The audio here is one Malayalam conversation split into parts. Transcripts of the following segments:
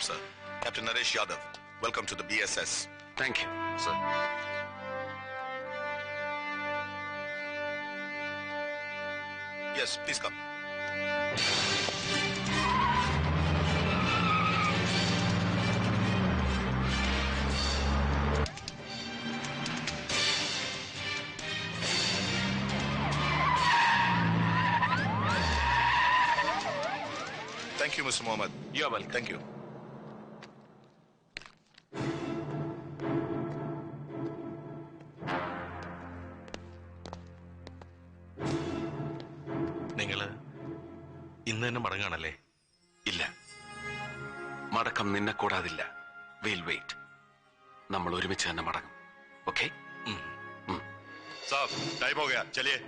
Welcome, sir. Captain Naresh Yadav. Welcome to the BSS. Thank you, sir. Yes, please come. Thank you, Mr. Mohammed. You're welcome. Thank you. ഇന്ന് തന്നെ മടങ്ങാണല്ലേ? ഇല്ല, മടക്കം നിന്നെ കൂടാതില്ല. വെയിൽ വെയിറ്റ്. നമ്മൾ ഒരുമിച്ച് തന്നെ മടങ്ങും. ഓക്കെ? സാബ്, ടൈം ഹോ Gaya, ചലിയേ.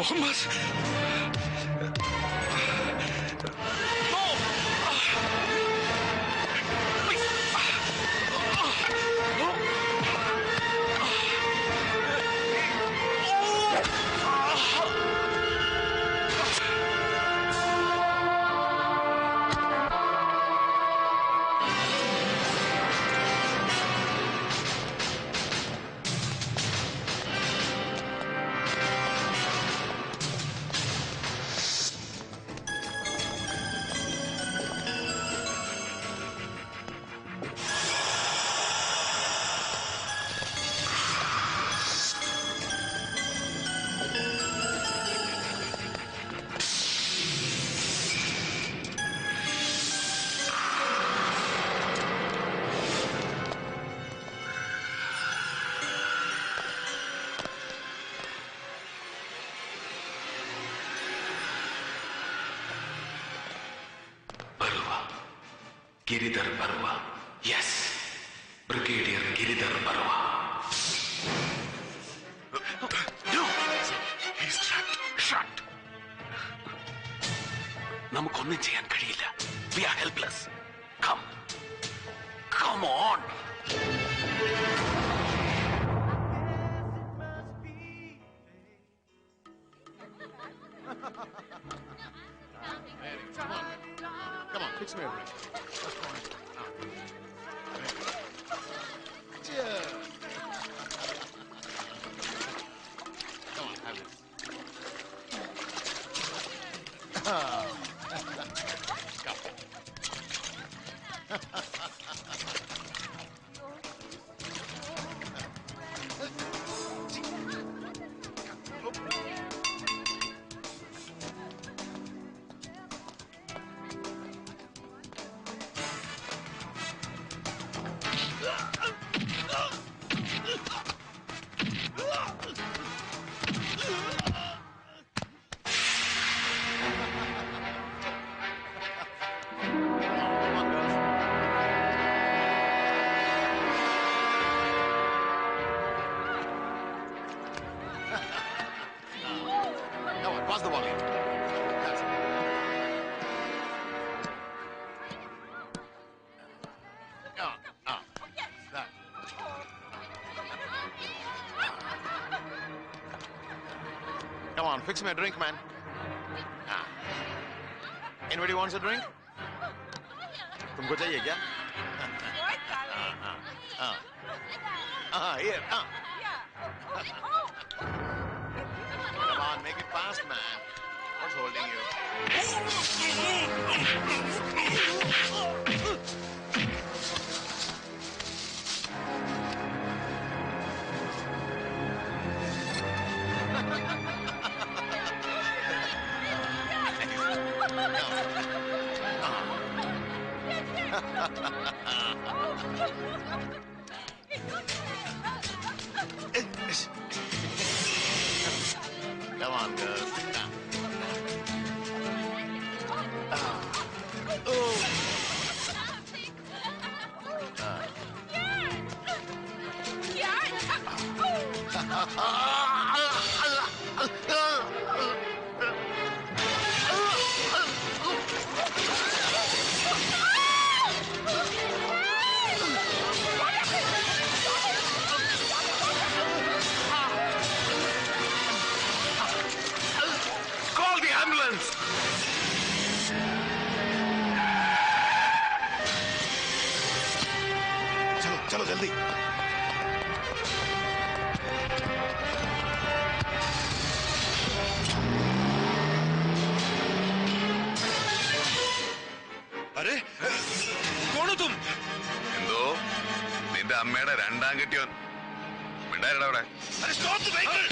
Mohammed! No! Please! Giridhar Barua. Yes. Brigadier Giridhar Barua. No! He's trapped. Trapped. നമുക്കൊന്നും ചെയ്യാൻ കഴിയില്ല. We are helpless. Come. Come on. Come on, fix me a drink. Cheers. Come on, have this. Come on, pass the volume. That's it. That. Come on, fix me a drink, man. Anybody wants a drink? तुमको चाहिए क्या? Here. Come on, make it fast, man. What's holding you? weapons! चलो चलो जल्दी. अरे कौन हो तुम? എന്തോ നിന്റെ അമ്മയുടെ രണ്ടാം കെട്ടിയോൻ മിണ്ടായിരടാ അവിടെ. अरे stop the vehicle!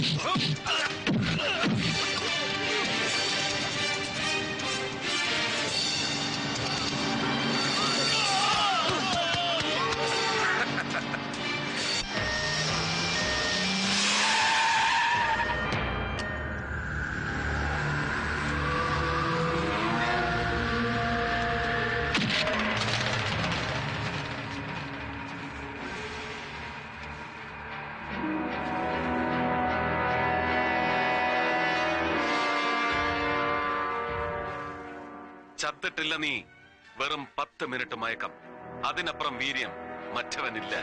ചത്തിട്ടില്ല നീ. വെറും 10 മിനിറ്റ് മയക്കം. അതിനപ്പുറം വീര്യം മറ്റവനില്ല.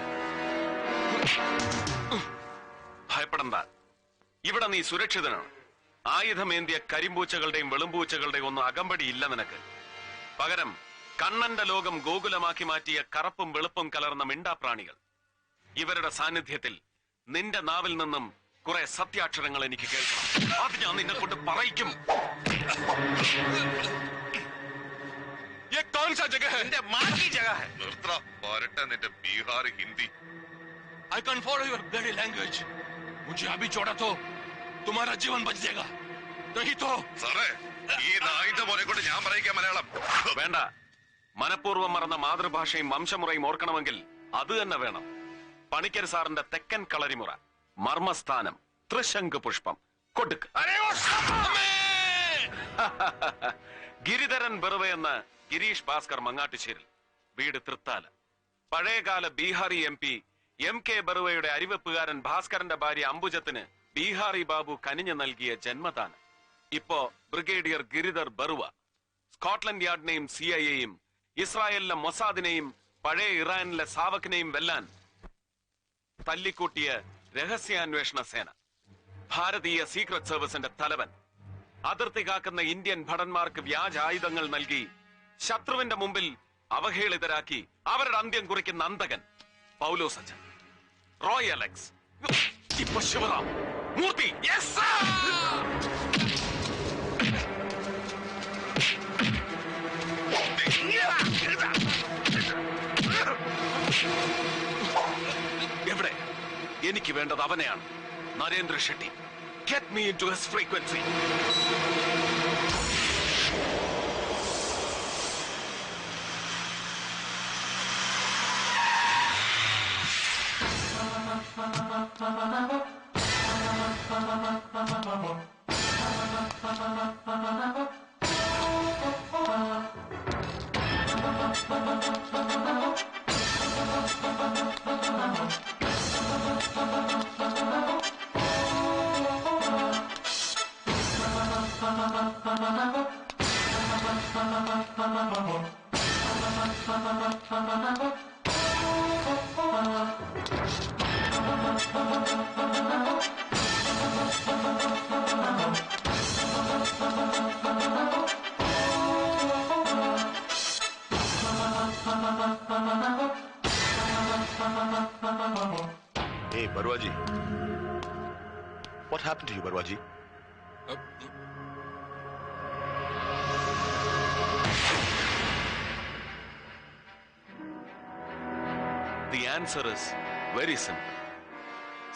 ഭയപ്പെടണ്ട. ഇവിടെ നീ സുരക്ഷിതനാണ്. ആയുധമേന്തിയ കരിമ്പൂച്ചകളുടെയും വെളുമ്പൂച്ചകളുടെയും ഒന്നും അകമ്പടി ഇല്ല നിനക്ക്. പകരം കണ്ണന്റെ ലോകം ഗോകുലമാക്കി മാറ്റിയ കറുപ്പും വെളുപ്പും കലർന്ന മിണ്ടാപ്രാണികൾ. ഇവരുടെ സാന്നിധ്യത്തിൽ നിന്റെ നാവിൽ നിന്നും കുറെ സത്യാക്ഷരങ്ങൾ എനിക്ക് കേൾക്കണം. അത് ഞാൻ നിന്നെ കൊണ്ട് പറയിക്കും. ये कौन सा जगह है? എന്റെ മാ की जगह है. നിർത്തറ പോരട്ടെ നിന്റെ Bihar Hindi. I can't follow your bloody language. मुझे अभी छोड़ा तो तुम्हारा जीवन बच जाएगा. नहीं तो സാറേ ഈ നായിന്റെ മോനെ കൊണ്ട് ഞാൻ പറയിക്കാം മലയാളം. വേണ്ട. മനഃപൂർവ്വം മറന്ന മാതൃഭാഷയും വംശമുറയും ഓർക്കണമെങ്കിൽ അത് തന്നെ വേണം. പണിക്കർ സാറിന്റെ തെക്കൻ കളരിമുറ, മർമ്മസ്ഥാനം, ത്രിശങ്ക് പുഷ്പം കൊടുക്ക്. अरे वो सामने ഗിരിധരൻ ബെറുവ എന്ന ഗിരീഷ് ഭാസ്കർ മങ്ങാട്ടുശ്ശേരിൽ, വീട് തൃത്താല. പഴയകാല ബീഹാറി MP MK ബെറുവയുടെ അരിവെപ്പുകാരൻ ഭാസ്കരന്റെ ഭാര്യ അംബുജത്തിന് ബീഹാറി ബാബു കനിഞ്ഞു നൽകിയ ജന്മദാനം. ഇപ്പോ ബ്രിഗേഡിയർ ഗിരിധർ ബെറുവ സ്കോട്ട്ലൻഡ് യാർഡിനെയും CIA-യും ഇസ്രായേലിലെ മൊസാദിനെയും പഴയ ഇറാനിലെ സാവക്കിനെയും വെല്ലാൻ തല്ലിക്കൂട്ടിയ രഹസ്യാന്വേഷണ സേന, ഭാരതീയ സീക്രട്ട് സർവീസിന്റെ തലവൻ, അതിർത്തി കാക്കുന്ന ഇന്ത്യൻ ഭടന്മാർക്ക് വ്യാജ ആയുധങ്ങൾ നൽകി ശത്രുവിന്റെ മുമ്പിൽ അവഹേളിതരാക്കി അവരുടെ അന്ത്യം കുറിക്കുന്ന അന്തകൻ പൗലോസ് അച്ഛൻ, റോയ് അലക്സ്, ഇപ്പൊ ശിവറാം മൂർത്തി. Yes, sir! എവിടെ? എനിക്ക് വേണ്ടത് അവനെയാണ്, Narendra Shetty. Get me into his frequency. Hey, Barua ji. What happened to you, Barua ji? The answer is very simple.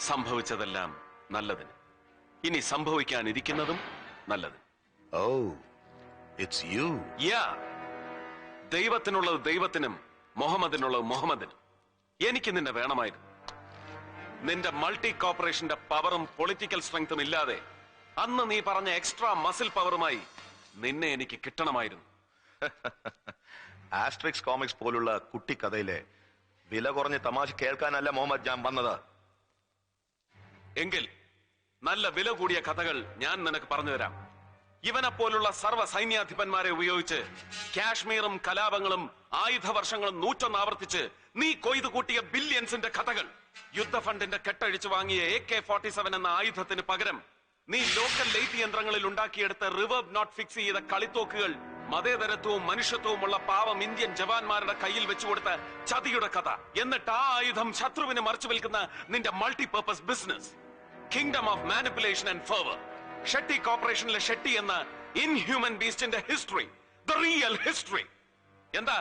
സംഭവിച്ചതെല്ലാം നല്ലതിന്. ഇനി സംഭവിക്കാനിരിക്കുന്നതും നല്ലതിന്. Oh, it's you. Yeah. ദൈവത്തിനുള്ളത് ദൈവത്തിനും മുഹമ്മദിനുള്ളത് മുഹമ്മദിനും. എനിക്ക് നിന്നെ വേണമായിരുന്നു. നിന്റെ മൾട്ടി കോർപ്പറേഷന്റെ പവറും പൊളിറ്റിക്കൽ സ്ട്രെങ്തും ഇല്ലാതെ അന്ന് നീ പറഞ്ഞ എക്സ്ട്രാ മസിൽ പവറുമായി നിന്നെ എനിക്ക് കിട്ടണമായിരുന്നു. ആസ്ട്രിക്സ് കോമിക്സ് പോലുള്ള കുട്ടിക്കഥയിലെ വില കുറഞ്ഞ തമാശ കേൾക്കാനല്ല മുഹമ്മദ് ഞാൻ വന്നത്. എങ്കിൽ നല്ല വില കൂടിയ കഥകൾ ഞാൻ നിനക്ക് പറഞ്ഞു തരാം. ഇവനെപ്പോലുള്ള സർവ്വ സൈന്യാധിപന്മാരെ ഉപയോഗിച്ച് കാശ്മീറും കലാപങ്ങളും ആയുധവർഷങ്ങളും 101 ആവർത്തിച്ച് നീ കൊയ്തു കൂട്ടിയ ബില്യൺസിന്റെ കഥകൾ. യുദ്ധ ഫണ്ടിന്റെ കെട്ടഴിച്ചു വാങ്ങിയ AK-47 എന്ന ആയുധത്തിന് പകരം നീ ലോക്കൽ ലൈറ്റ് യന്ത്രങ്ങളിൽ ഉണ്ടാക്കിയെടുത്ത റിവേർബ് നോട്ട് ഫിക്സ് ചെയ്ത കളിത്തോക്കുകൾ മതേതരത്വവും മനുഷ്യത്വവുമുള്ള പാവം ഇന്ത്യൻ ജവാന്മാരുടെ കയ്യിൽ വെച്ചുകൊടുത്ത ചതിയുടെ കഥ. എന്നിട്ട് ആ ആയുധം ശത്രുവിന് മറച്ചു വിൽക്കുന്ന നിന്റെ multipurpose business, kingdom of manipulation and fervour. Shetty കോർപ്പറേഷനിലെ ഷെട്ടി എന്ന ഇൻഹ്യൂമൻ ബീസ്റ്റിന്റെ ഹിസ്റ്ററി, ദ റിയൽ ഹിസ്റ്ററി. എന്താ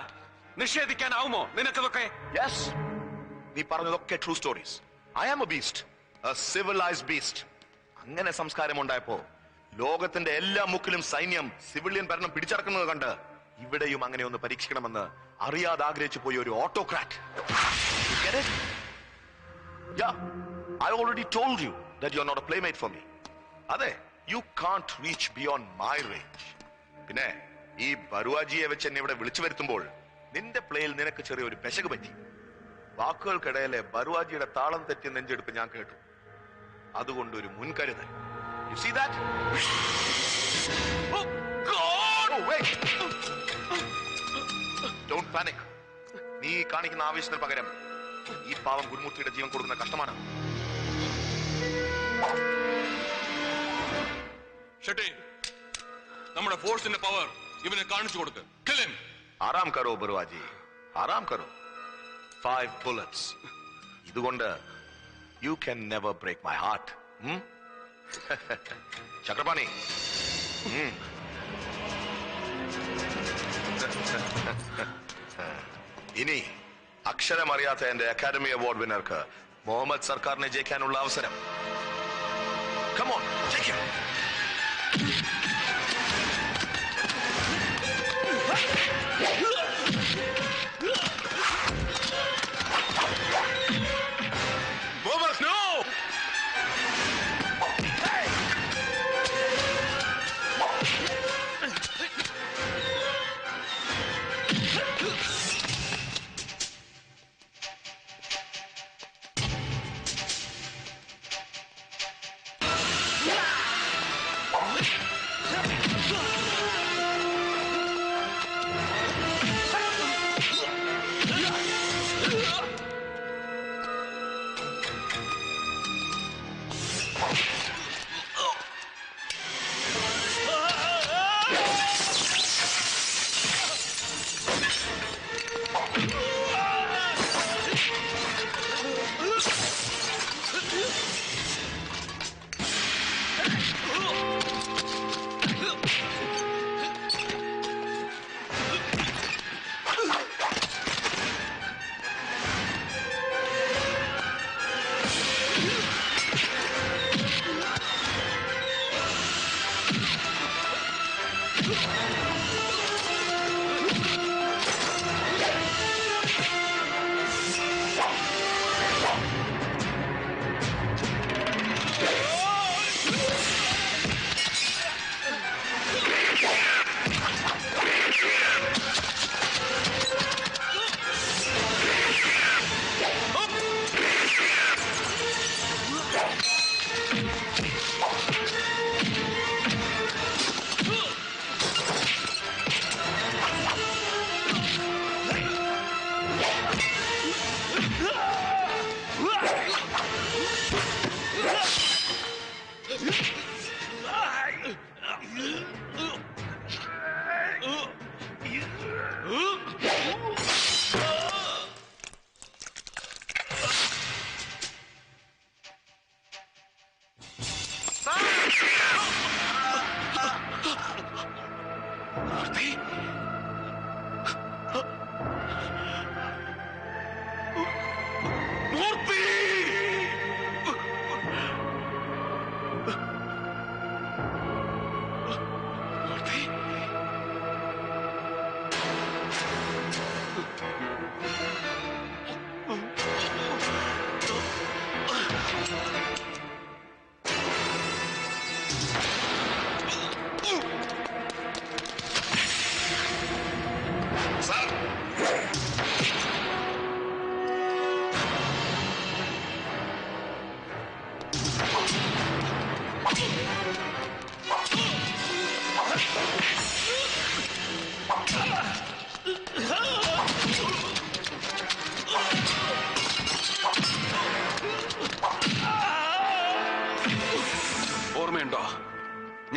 നിഷേധിക്കാനാവുമോ നിനക്കതൊക്കെ? യെസ്, നീ പറഞ്ഞതൊക്കെ true stories. I am a beast, a civilised beast. അങ്ങനെ സംസ്കാരം ഉണ്ടായപ്പോ ലോകത്തിന്റെ എല്ലാ മുക്കിലും സൈന്യം സിവിലിയൻ ഭരണം പിടിച്ചടക്കുന്നത് കണ്ട് ഇവിടെയും അങ്ങനെ ഒന്ന് പരീക്ഷിക്കണമെന്ന് അറിയാതെ ആഗ്രഹിച്ചു പോയ ഒരു autocrat. I already told you that you are not a playmate for me. അതെ, you can't reach beyond my range. പിന്നെ ഈ ബറുവാജിയെ വെച്ച് എന്നെ ഇവിടെ വിളിച്ചു വരുത്തുമ്പോൾ നിന്റെ പ്ലേയിൽ നിനക്ക് ചെറിയൊരു പെശക് പറ്റി. വാക്കുകൾക്കിടയിലെ ബറുവാജിയുടെ താളം തെറ്റിയ നെഞ്ചെടുപ്പ് ഞാൻ കേട്ടു. അതുകൊണ്ട് ഒരു മുൻകരുതൽ. You see that? Oh God! Oh wait! Don't panic. നീ കാണിക്കുന്ന ആവേശത്തിന് പകരം ഈ പാവം ഗുരുമൂർത്തിയുടെ ജീവൻ കൊടുക്കുന്ന കഷ്ടമാണ്. ഷെട്ടി, നമ്മുടെ ഫോഴ്സിന്റെ പവർ ഇവനെ കാണിച്ചു കൊടുക്ക്. Kill him. ആറാം കരോ ബറുവാജി, ആറാം കരോ. 5 bullets. ഇതുകൊണ്ട് you can never break my heart. Chakrapani, ഇനി അക്ഷരമറിയാത്ത എന്റെ അക്കാദമി അവാർഡ് വിന്നർക്ക് മുഹമ്മദ് സർക്കാരിനെ ജയിക്കാനുള്ള അവസരം. Come on, take him. Mohammed, no!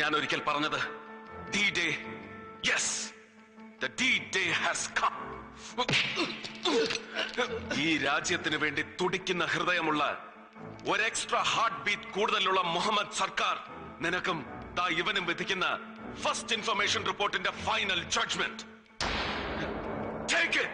ഞാൻ ഒരിക്കൽ പറഞ്ഞത് D-Day. Yes, the D-Day has come. ഈ രാജ്യത്തിന് വേണ്ടി തുടിക്കുന്ന ഹൃദയമുള്ള ഒരു എക്സ്ട്രാ ഹാർട്ട് ബീറ്റ് കൂടുതലുള്ള മുഹമ്മദ് സർക്കാർ നിനക്കും ദാ ഇവനും വിധിക്കുന്ന ഫസ്റ്റ് ഇൻഫർമേഷൻ റിപ്പോർട്ടിന്റെ ഫൈനൽ ജഡ്ജ്മെന്റ്. Take it.